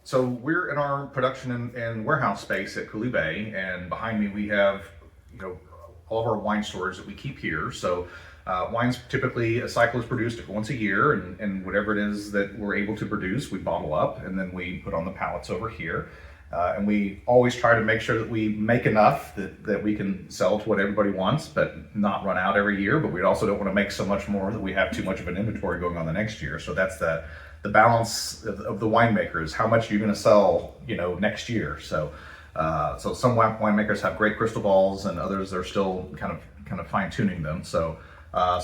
So we're in our production and warehouse space at Cooley Bay, and behind me we have, all of our wine storage that we keep here. So wines typically a cycle is produced once a year, and whatever it is that we're able to produce, we bottle up and then we put on the pallets over here. And we always try to make sure that we make enough that we can sell to what everybody wants, but not run out every year. But we also don't want to make so much more that we have too much of an inventory going on the next year. So that's the balance of the winemaker is how much you're going to sell, next year. So some winemakers have great crystal balls, and others are still kind of fine tuning them. So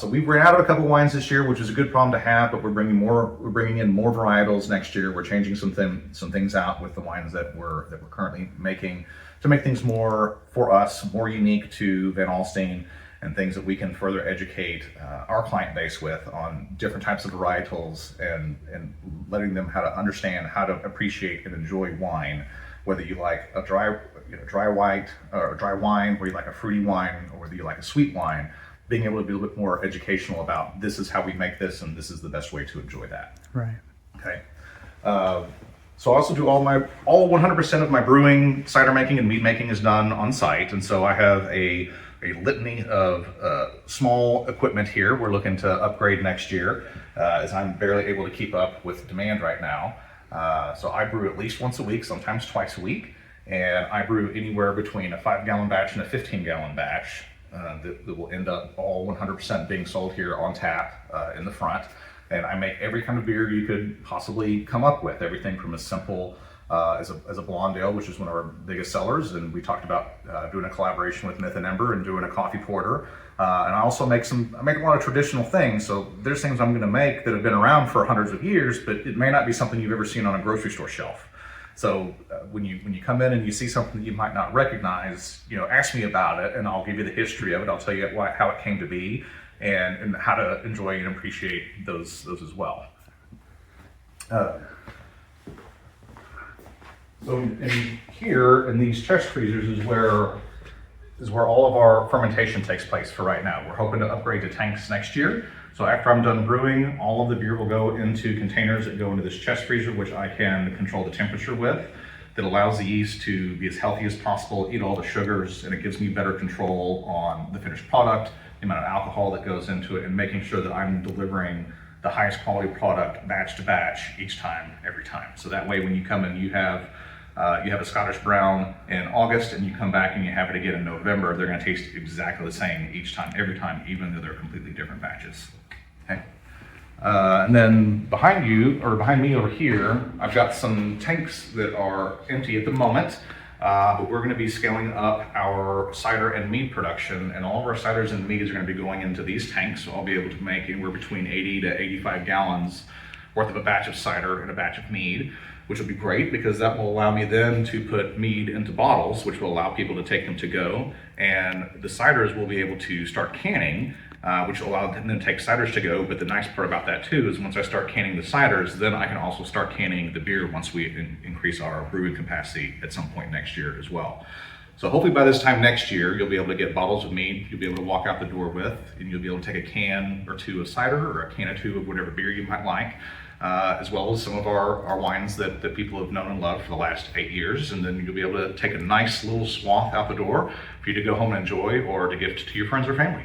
we've ran out of a couple wines this year, which is a good problem to have. But we're bringing in more varietals next year. We're changing some things out with the wines that we're currently making to make things more for us, more unique to Van Alstyne, and things that we can further educate our client base with on different types of varietals, and letting them how to understand how to appreciate and enjoy wine, whether you like a dry white or a dry wine, or you like a fruity wine, or whether you like a sweet wine. Being able to be a little bit more educational about this is how we make this, and this is the best way to enjoy that. Right. Okay. So I also do all 100% of my brewing, cider making, and mead making is done on site, and so I have a litany of small equipment here. We're looking to upgrade next year, as I'm barely able to keep up with demand right now. So I brew at least once a week, sometimes twice a week, and I brew anywhere between a 5-gallon batch and a 15-gallon batch that will end up all 100% being sold here on tap in the front. And I make every kind of beer you could possibly come up with, everything from as simple as a blonde ale, which is one of our biggest sellers, and we talked about doing a collaboration with Myth and Ember and doing a coffee porter. And I also make a lot of traditional things. So there's things I'm going to make that have been around for hundreds of years, but it may not be something you've ever seen on a grocery store shelf. So when you come in and you see something that you might not recognize, ask me about it, and I'll give you the history of it. I'll tell you how it came to be, and how to enjoy and appreciate those as well. So in here, in these chest freezers, is where all of our fermentation takes place for right now. We're hoping to upgrade to tanks next year. So after I'm done brewing, all of the beer will go into containers that go into this chest freezer, which I can control the temperature with. That allows the yeast to be as healthy as possible, eat all the sugars, and it gives me better control on the finished product, the amount of alcohol that goes into it, and making sure that I'm delivering the highest quality product batch to batch each time, every time. So that way when you come in, you have a Scottish Brown in August, and you come back and you have it again in November, they're going to taste exactly the same each time, every time, even though they're completely different batches. Okay. And then behind me over here, I've got some tanks that are empty at the moment, but we're going to be scaling up our cider and mead production, and all of our ciders and meads are going to be going into these tanks. So I'll be able to make anywhere between 80 to 85 gallons worth of a batch of cider and a batch of mead, which will be great because that will allow me then to put mead into bottles, which will allow people to take them to go. And the ciders will be able to start canning, which will allow them to take ciders to go. But the nice part about that too is once I start canning the ciders, then I can also start canning the beer once we increase our brewing capacity at some point next year as well. So hopefully by this time next year, you'll be able to get bottles of mead you'll be able to walk out the door with, and you'll be able to take a can or two of cider or a can or two of whatever beer you might like. As well as some of our wines that people have known and loved for the last 8 years. And then you'll be able to take a nice little swath out the door for you to go home and enjoy, or to gift to your friends or family.